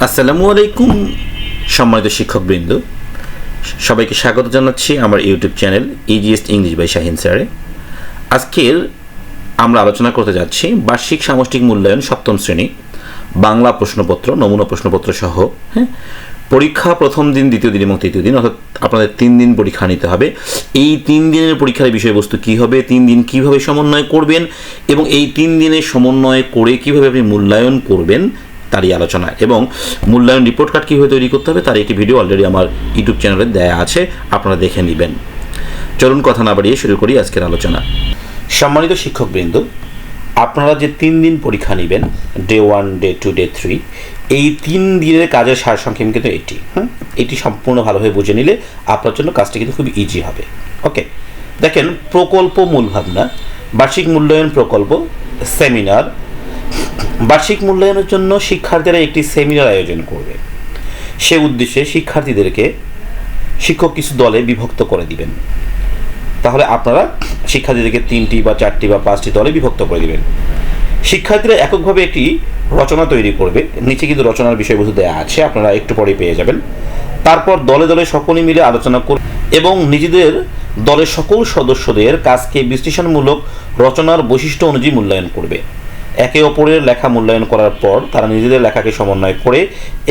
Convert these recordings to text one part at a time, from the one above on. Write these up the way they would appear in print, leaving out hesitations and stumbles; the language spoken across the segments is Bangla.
আসসালামু আলাইকুম সম্মানিত শিক্ষকবৃন্দ, সবাইকে স্বাগত জানাচ্ছি আমার YouTube channel easiest English by Shahin স্যারে। আজকের আমরা আলোচনা করতে যাচ্ছি বার্ষিক সামষ্টিক মূল্যায়ন সপ্তম শ্রেণী বাংলা প্রশ্নপত্র, নমুনা প্রশ্নপত্র সহ। পরীক্ষা প্রথম দিন, দ্বিতীয় দিন এবং তৃতীয় দিন, অর্থাৎ আপনাদের 3 দিন পরীক্ষা নিতে হবে। এই 3 দিনের পরীক্ষার বিষয়বস্তু কী হবে, 3 দিন কীভাবে সমন্বয় করবেন এবং এই 3 দিনের সমন্বয় করে কীভাবে আপনি মূল্যায়ন করবেন তারই আলোচনা, এবং মূল্যায়ন রিপোর্ট কার্ড কীভাবে তৈরি করতে হবে তার একটি ভিডিও অলরেডি আমার ইউটিউব চ্যানেলে দেয়া আছে, আপনারা দেখে নেবেন। চলুন কথা না বাড়িয়ে শুরু করি আজকের আলোচনা। সম্মানিত শিক্ষকবৃন্দ, আপনারা যে 3 দিন পরীক্ষা নেবেন, ডে 1, ডে 2, ডে 3, এই 3 দিনের কাজের সারসংক্ষেপ কিন্তু এটি সম্পূর্ণ ভালোভাবে বুঝে নিলে আপনার জন্য কাজটা কিন্তু খুব ইজি হবে। ওকে, দেখেন, প্রকল্প মূল ভাবনা, বার্ষিক মূল্যায়ন প্রকল্প, সেমিনার। বার্ষিক মূল্যায়নের জন্য শিক্ষার্থীরা একটি সেমিনার আয়োজন করবে। সে উদ্দেশ্যে শিক্ষার্থীদেরকে শিক্ষক কিছু দলে বিভক্ত করে দিবেন। তাহলে আপনারা শিক্ষার্থীদেরকে 3টি বা 4টি বা 5টি দলে বিভক্ত করে দিবেন। শিক্ষার্থীরা এককভাবে একটি রচনা তৈরি করবে। নিচে কিন্তু রচনার বিষয়বস্তু দেওয়া আছে, আপনারা একটু পরে পেয়ে যাবেন। তারপর দলে দলে সকলে মিলে আলোচনা করবে এবং নিজেদের দলের সকল সদস্যদের কাজকে বিশ্লেষণমূলক রচনার বৈশিষ্ট্য অনুযায়ী মূল্যায়ন করবে। একে অপরের লেখা মূল্যায়ন করার পর তারা নিজেদের লেখাকে সমন্বয় করে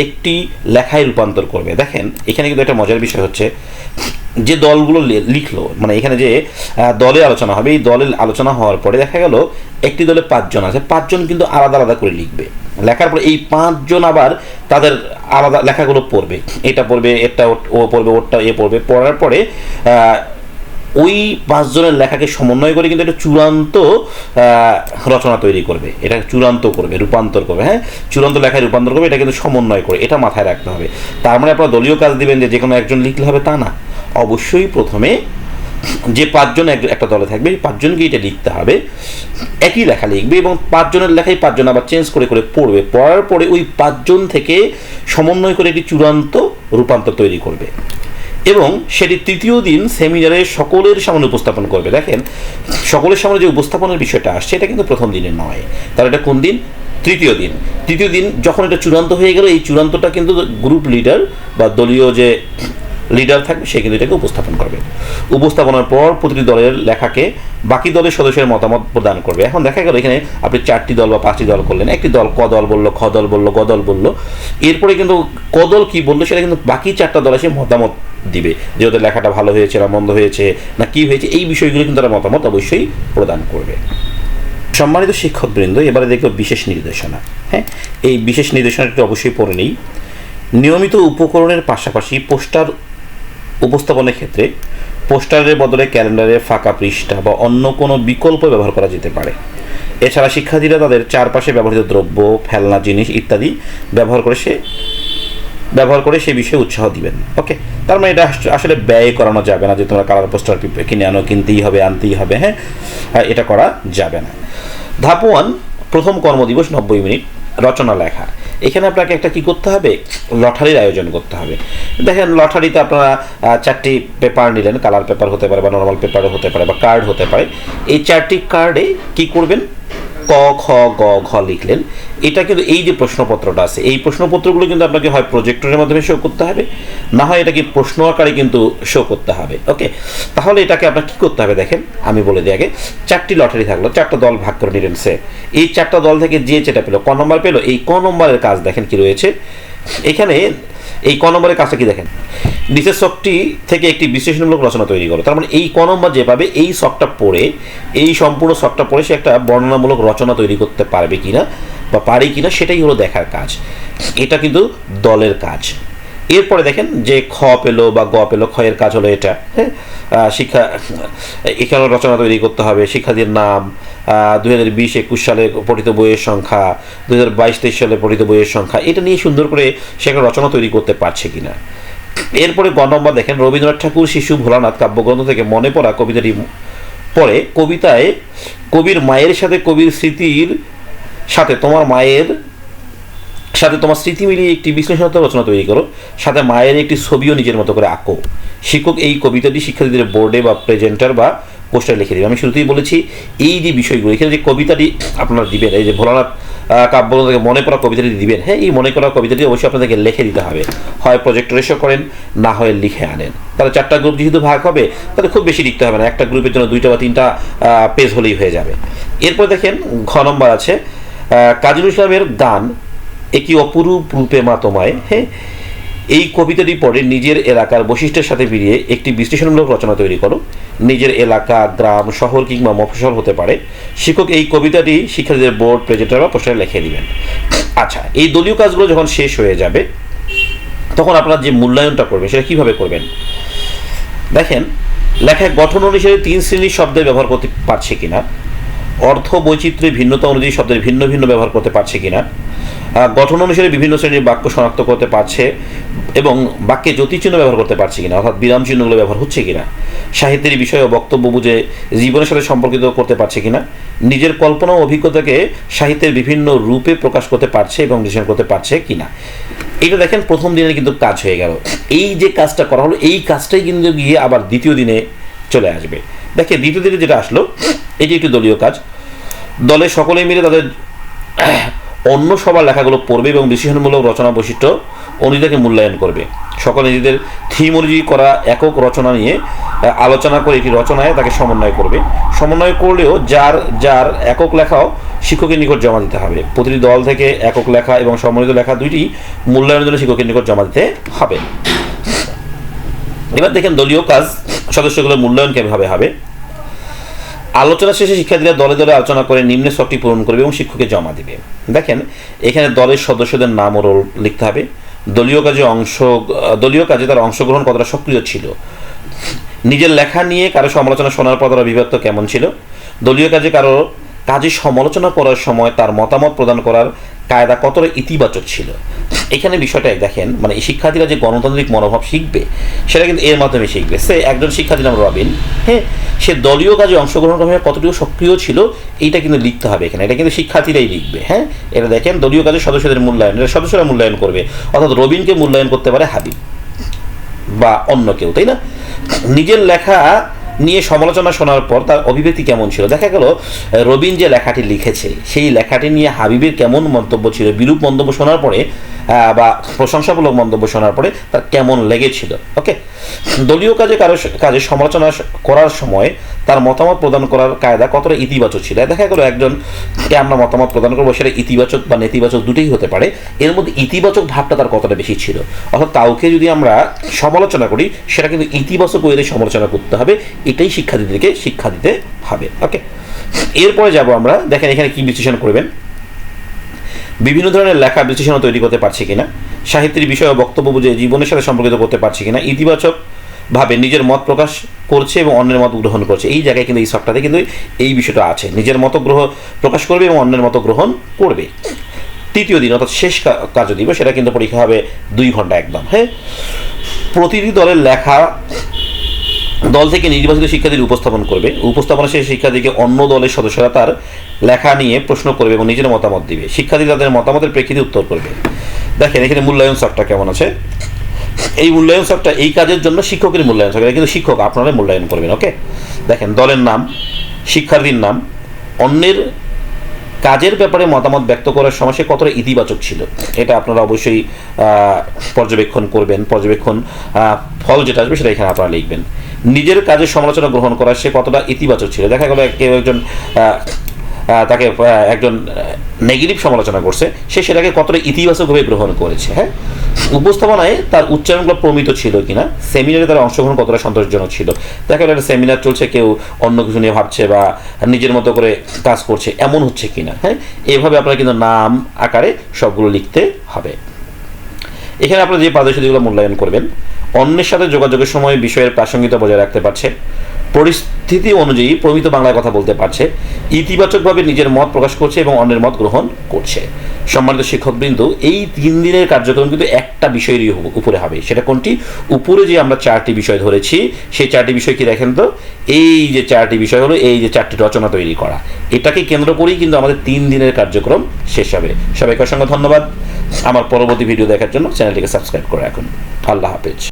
একটি লেখায় রূপান্তর করবে। দেখেন, এখানে কিন্তু একটা মজার বিষয় হচ্ছে, যে দলগুলো লিখলো, মানে এখানে যে দলে আলোচনা হবে, এই দলে আলোচনা হওয়ার পরে দেখা গেল একটি দলে 5 জন আছে, 5 জন কিন্তু আলাদা আলাদা করে লিখবে। লেখার পরে এই 5 জন আবার তাদের আলাদা লেখাগুলো পড়বে, এটা পড়বে, এটা ও পড়বে, ওরটা এ পড়বে। পড়ার পরে ওই 5 জনের লেখাকে সমন্বয় করে কিন্তু একটা চূড়ান্ত রচনা তৈরি করবে, এটা চূড়ান্ত করবে, রূপান্তর করবে। চূড়ান্ত লেখায় রূপান্তর করবে, এটা কিন্তু সমন্বয় করে, এটা মাথায় রাখতে হবে। তার মানে আপনারা দলীয় কাজ দিবেন যে কোনো একজন লিখলে হবে তা না, অবশ্যই প্রথমে যে 5 জন একটা দলে থাকবে, এই 5 জনকে এটা লিখতে হবে, একই লেখা লিখবে এবং 5 জনের লেখাই 5 জন আবার চেঞ্জ করে করে পড়বে। পড়ার পরে ওই 5 জন থেকে সমন্বয় করে একটি চূড়ান্ত রূপান্তর তৈরি করবে এবং সেটি তৃতীয় দিন সেমিনারে সকলের সামনে উপস্থাপন করবে। দেখেন, সকলের সামনে যে উপস্থাপনের বিষয়টা আসছে, এটা কিন্তু প্রথম দিনে নয়, তাহলে এটা কোন দিন? তৃতীয় দিন। তৃতীয় দিন যখন এটা চূড়ান্ত হয়ে গেল, এই চূড়ান্তটা কিন্তু গ্রুপ লিডার বা দলীয় যে লিডার থাকবে সে কিন্তু এটাকে উপস্থাপন করবে। উপস্থাপনার পর প্রতিটি দলের লেখাকে বাকি দলের সদস্যের মতামত প্রদান করবে। এখন দেখা গেল এখানে আপনি 4টি দল বা 5টি দল করলেন, একটি দল ক দল বললো, খ দল বললো, গ দল বললো, এরপরে কিন্তু ক দল কী বললো সেটা কিন্তু বাকি 4টা দল এসে মতামত দিবে যে ওদের লেখাটা ভালো হয়েছে না মন্দ হয়েছে না কী হয়েছে, এই বিষয়গুলো কিন্তু তারা মতামত অবশ্যই প্রদান করবে। সম্মানিত শিক্ষকবৃন্দ, এবারে দেখব বিশেষ নির্দেশনা। এই বিশেষ নির্দেশনাটি অবশ্যই পড়ে নেই। নিয়মিত উপকরণের পাশাপাশি পোস্টার উপস্থাপনের ক্ষেত্রে পোস্টারের বদলে ক্যালেন্ডারে ফাঁকা পৃষ্ঠা বা অন্য কোনো বিকল্প ব্যবহার করা যেতে পারে। এছাড়া শিক্ষার্থীরা তাদের চারপাশে ব্যবহৃত দ্রব্য, ফেলনা জিনিস ইত্যাদি ব্যবহার করে সে বিষয়ে উৎসাহ দিবেন। ওকে, তার মানে এটা আসলে ব্যয় করানো যাবে না যে তোমরা কালার পোস্টার কিনে আনো, কিনতেই হবে, আনতেই হবে। এটা করা যাবে না। ধাপ 1, প্রথম কর্মদিবস 90 মিনিট, রচনা লেখা। এখানে আপনাকে একটা কি করতে হবে? লটারির আয়োজন করতে হবে। দেখেন, লটারিতে আপনারা 4টি পেপার নিলেন, কালার পেপার হতে পারে বা নর্মাল পেপারও হতে পারে বা কার্ড হতে পারে। এই 4টি কার্ডে কি করবেন? ক, খ, গ, ঘ লিখলেন। এটা কিন্তু এই যে প্রশ্নপত্রটা আছে, এই প্রশ্নপত্রগুলো কিন্তু আপনাকে হয় প্রজেক্টরের মাধ্যমে শো করতে হবে, না হয় এটাকে প্রশ্ন আকারে কিন্তু শো করতে হবে। ওকে, তাহলে এটাকে আপনার কী করতে হবে? দেখেন, আমি বলে দিই আগে। 4টি লটারি থাকলো, 4টা দল ভাগ করে নিলেন। এই 4টা দল থেকে যে যেটা পেলো, ক নম্বর পেলো, এই ক নম্বরের কাজ দেখেন কি রয়েছে এখানে। এই ক নম্বরের কাজটা কি দেখেন, নিচের শখটি থেকে একটি বিশ্লেষণমূলক রচনা তৈরি করো। তার মানে এই ক নম্বর যে পাবে, এই শখটা পড়ে, এই সম্পূর্ণ শখটা পড়ে সে একটা বর্ণনামূলক রচনা তৈরি করতে পারবে কিনা বা পারে কিনা, সেটাই হলো দেখার কাজ। এটা কিন্তু দলের কাজ। এরপরে দেখেন, যে খ পেলো বা গ পেলো, ক্ষয়ের কাজ হলো এটা। এখানে রচনা তৈরি করতে হবে, শিক্ষার্থীর নাম, 2020-21 সালে পঠিত বইয়ের সংখ্যা, 2022-23 সালে পঠিত বইয়ের সংখ্যা, এটা নিয়ে সুন্দর করে সে একটা রচনা তৈরি করতে পারছে কিনা। এরপরে গ নম্বর দেখেন, রবীন্দ্রনাথ ঠাকুর শিশু ভোলানাথ কাব্যগ্রন্থ থেকে মনে পড়া কবিতাটি পড়ে কবিতায় কবির মায়ের সাথে কবির স্মৃতির সাথে তোমার স্মৃতি মিলিয়ে একটি বিশ্লেষণাত্মক রচনা তৈরি করো, সাথে মায়ের একটি ছবিও নিজের মতো করে আঁকো। শিক্ষক এই কবিতাটি শিক্ষার্থীদের বোর্ডে বা প্রেজেন্টার বা পোস্টারে লিখে দেবেন। আমি শুরুতেই বলেছি এই যে বিষয়গুলো, এখানে যে কবিতাটি আপনারা দিবেন, এই যে ভোলানাথ কাব্য থেকে মনে করা কবিতাটি দিবেন, হ্যাঁ, এই মনে করা কবিতাটি অবশ্যই আপনাদেরকে লিখে দিতে হবে। হয় প্রজেক্টরে শো করেন, না হয় লিখে আনেন। তাহলে 4টা গ্রুপ যেহেতু ভাগ হবে, তাহলে খুব বেশি লিখতে হবে না, একটা গ্রুপের জন্য 2টা বা 3টা পেজ হলেই হয়ে যাবে। এরপর দেখেন ঘ নম্বর আছে কাজী নজরুল ইসলামের গান একই অপরূপ রূপে মা তোমায়। হ্যাঁ, এই কবিতাটি পড়ে নিজের এলাকার বৈশিষ্ট্যের সাথে মিলিয়ে একটি বিশ্লেষণমূলক রচনা তৈরি করো। নিজের এলাকা, গ্রাম, শহর কিংবা মফস্বল হতে পারে। শিক্ষক এই কবিতাটি শিক্ষার্থীদের বোর্ড, প্রেজেন্টার বা পোস্টারে লিখে দিবেন। আচ্ছা, এই দলীয় কাজগুলো যখন শেষ হয়ে যাবে, তখন আপনারা যে মূল্যায়নটা করবেন সেটা কীভাবে করবেন? দেখেন, লেখার গঠন অনুসারে 3 শ্রেণীর শব্দের ব্যবহার করতে পারছে কিনা, অর্থ বৈচিত্র্যে ভিন্নতা অনুযায়ী শব্দের ভিন্ন ভিন্ন ব্যবহার করতে পারছে কিনা, গঠন অনুসারে বিভিন্ন শ্রেণীর বাক্য শনাক্ত করতে পারছে এবং বাক্যে জ্যোতিচিহ্ন ব্যবহার করতে পারছে কিনা, অর্থাৎ বিরাম চিহ্নগুলো ব্যবহার হচ্ছে কিনা, সাহিত্যের বিষয় ও বক্তব্য বুঝে জীবনের সাথে সম্পর্কিত করতে পারছে কিনা, নিজের কল্পনা ও অভিজ্ঞতাকে সাহিত্যের বিভিন্ন রূপে প্রকাশ করতে পারছে এবং বিশ্লেষণ করতে পারছে কিনা। এটা দেখেন প্রথম দিনে কিন্তু কাজ হয়ে গেল। এই যে কাজটা করা হলো, এই কাজটাই কিন্তু গিয়ে আবার দ্বিতীয় দিনে চলে আসবে। দেখেন দ্বিতীয় দিনে যেটা আসলো, এটি একটি দলীয় কাজ। দলে সকলে মিলে তাদের অন্য সবার লেখাগুলো পড়বে এবং বিশ্লেষণমূলক রচনা বৈশিষ্ট্য অনুযায়ী মূল্যায়ন করবে। সকলে নিজেদের থিম অনুযায়ী করা একক রচনা নিয়ে আলোচনা করে একটি রচনায় তাকে সমন্বয় করবে। সমন্বয় করলেও যার যার একক লেখাও শিক্ষকের নিকট জমা দিতে হবে। প্রতিটি দল থেকে একক লেখা এবং সমন্বিত লেখা দুইটি মূল্যায়নের জন্য শিক্ষকের নিকট জমা দিতে হবে। এবার দেখেন দলীয় কাজ সদস্যগুলোর মূল্যায়ন কীভাবে হবে। আলোচনা শেষে শিক্ষার্থীরা দলে দলে আলোচনা করে নিম্নে ছকটি পূরণ করবে এবং শিক্ষককে জমা দেবে। দেখেন এখানে দলের সদস্যদের নাম ও রোল লিখতে হবে। দলীয় কাজে তার অংশগ্রহণ কতটা সক্রিয় ছিল, নিজের লেখা নিয়ে কারো সমালোচনা শোনার পর তারা বিভক্ত কেমন ছিল, দলীয় কাজে কারো কাজে সমালোচনা করার সময় তার মতামত প্রদান করার কায়দা কতটা ইতিবাচক ছিল। এখানে বিষয়টা দেখেন, মানে এই শিক্ষার্থীরা যে গণতান্ত্রিক মনোভাব শিখবে সেটা কিন্তু এর মাধ্যমে শিখবে। সে একজন শিক্ষার্থী নাম রবিন, হ্যাঁ, সে দলীয় কাজে অংশগ্রহণ করার কতটুকু সক্রিয় ছিল এইটা কিন্তু লিখতে হবে এখানে। এটা কিন্তু শিক্ষার্থীরাই লিখবে। হ্যাঁ, এটা দেখেন দলীয় কাজে সদস্যদের মূল্যায়ন, এটা সদস্যরা মূল্যায়ন করবে, অর্থাৎ রবিনকে মূল্যায়ন করতে পারে হাবিব বা অন্য কেউ, তাই না? নিজের লেখা নিয়ে সমালোচনা শোনার পর তার অভিব্যক্তি কেমন ছিল। দেখা গেল রবিন যে লেখাটি লিখেছে সেই লেখাটি নিয়ে হাবিবের কেমন মন্তব্য ছিল, বিরূপ মন্তব্য শোনার পরে বা প্রশংসামূলক মন্তব্য শোনার পরে তার কেমন লেগেছিল। ওকে, দলীয় কাজে সমালোচনা করার সময় তার মতামত প্রদান করার কায়দা কতটা ইতিবাচক ছিল। দেখা গেল একজনকে আমরা মতামত প্রদান করবো, সেটা ইতিবাচক বা নেতিবাচক দুটোই হতে পারে, এর মধ্যে ইতিবাচক ভাবটা তার কতটা বেশি ছিল। অর্থাৎ কাউকে যদি আমরা সমালোচনা করি সেটা কিন্তু ইতিবাচক ওয়েতে সমালোচনা করতে হবে, এটাই শিক্ষার্থীদেরকে শিক্ষা দিতে হবে। ওকে, এরপরে যাব আমরা। দেখেন এখানে কি বিশ্লেষণ করবেন। বিভিন্ন ধরনের লেখা বিশ্লেষণ তৈরি করতে পারছে কিনা, সাহিত্যের বিষয় ও বক্তব্য বুঝে জীবনের সাথে সম্পর্কিত করতে পারছে কিনা, ইতিবাচক ভাবে নিজের মত প্রকাশ করছে এবং অন্যের মত গ্রহণ করছে। এই জায়গায় কিন্তু এই সফটটাতে কিন্তু এই বিষয়টা আছে, নিজের মত প্রকাশ করবে এবং অন্যের মত গ্রহণ করবে। তৃতীয় দিন অর্থাৎ শেষ কার্য দিবস, সেটা কিন্তু পরীক্ষা হবে 2 ঘন্টা একদম। হ্যাঁ, প্রতিটি দলের লেখা দল থেকে নির্বাচিত শিক্ষার্থীদের উপস্থাপন করবে। উপস্থাপনা শেষে শিক্ষার্থীকে অন্য দলের সদস্যরা তার লেখা নিয়ে প্রশ্ন করবে এবং নিজের মতামত দিবে। শিক্ষার্থী তাদের মতামতের প্রেক্ষিতে উত্তর করবে। দেখেন এখানে মূল্যায়ন সফটটা কেমন আছে। এই মূল্যায়ন সফটটা এই কাজের জন্য শিক্ষকের মূল্যায়ন সফট, কিন্তু শিক্ষক আপনারা মূল্যায়ন করবেন। ওকে, দেখেন দলের নাম, শিক্ষার্থীর নাম, অন্যের কাজের ব্যাপারে মতামত ব্যক্ত করার সময় সে কতটা ইতিবাচক ছিল এটা আপনারা অবশ্যই পর্যবেক্ষণ করবেন। পর্যবেক্ষণ ফল যেটা আসবে সেটা এখানে আপনারা লিখবেন। নিজের কাজের সমালোচনা গ্রহণ করা সে কতটা ইতিবাচক ছিল। দেখা গেল কেউ একজন তাকে একজন নেগেটিভ সমালোচনা করছে, সে সেটাকে কতটা ইতিবাচকভাবে গ্রহণ করেছে। হ্যাঁ, উপস্থাপনায় তার উচ্চারণগুলো প্রমিত ছিল কিনা, সেমিনারে তার অংশগ্রহণ কতটা সন্তোষজনক ছিল। দেখা গেল একটা সেমিনার চলছে, কেউ অন্য কিছু নিয়ে ভাবছে বা নিজের মতো করে কাজ করছে, এমন হচ্ছে কিনা। হ্যাঁ, এইভাবে আপনারা কিন্তু নাম আকারে সবগুলো লিখতে হবে। এখানে আপনারা যে পারদর্শিতাগুলো মূল্যায়ন করবেন, অন্যের সাথে যোগাযোগের সময় বিষয়ের প্রাসঙ্গিকতা বজায় রাখতে পারছে, পরিস্থিতি অনুযায়ী প্রমিত বাংলায় কথা বলতে পারছে, ইতিবাচকভাবে নিজের মত প্রকাশ করছে এবং অন্যের মত গ্রহণ করছে। সম্মানিত শিক্ষকবৃন্দ, এই 3 দিনের কার্যক্রম কিন্তু একটা বিষয়েরই উপরে হবে। সেটা কোনটি? উপরে যে আমরা 4টি বিষয় ধরেছি সেই 4টি বিষয় কি দেখেন তো, এই যে 4টি বিষয় হলো এই যে 4টি রচনা তৈরি করা, এটাকে কেন্দ্র করেই কিন্তু আমাদের 3 দিনের কার্যক্রম শেষ হবে। সবাইকে অসংখ্য ধন্যবাদ। আমার পরবর্তী ভিডিও দেখার জন্য চ্যানেলটিকে সাবস্ক্রাইব করে রাখুন। আল্লাহ হাফেজ।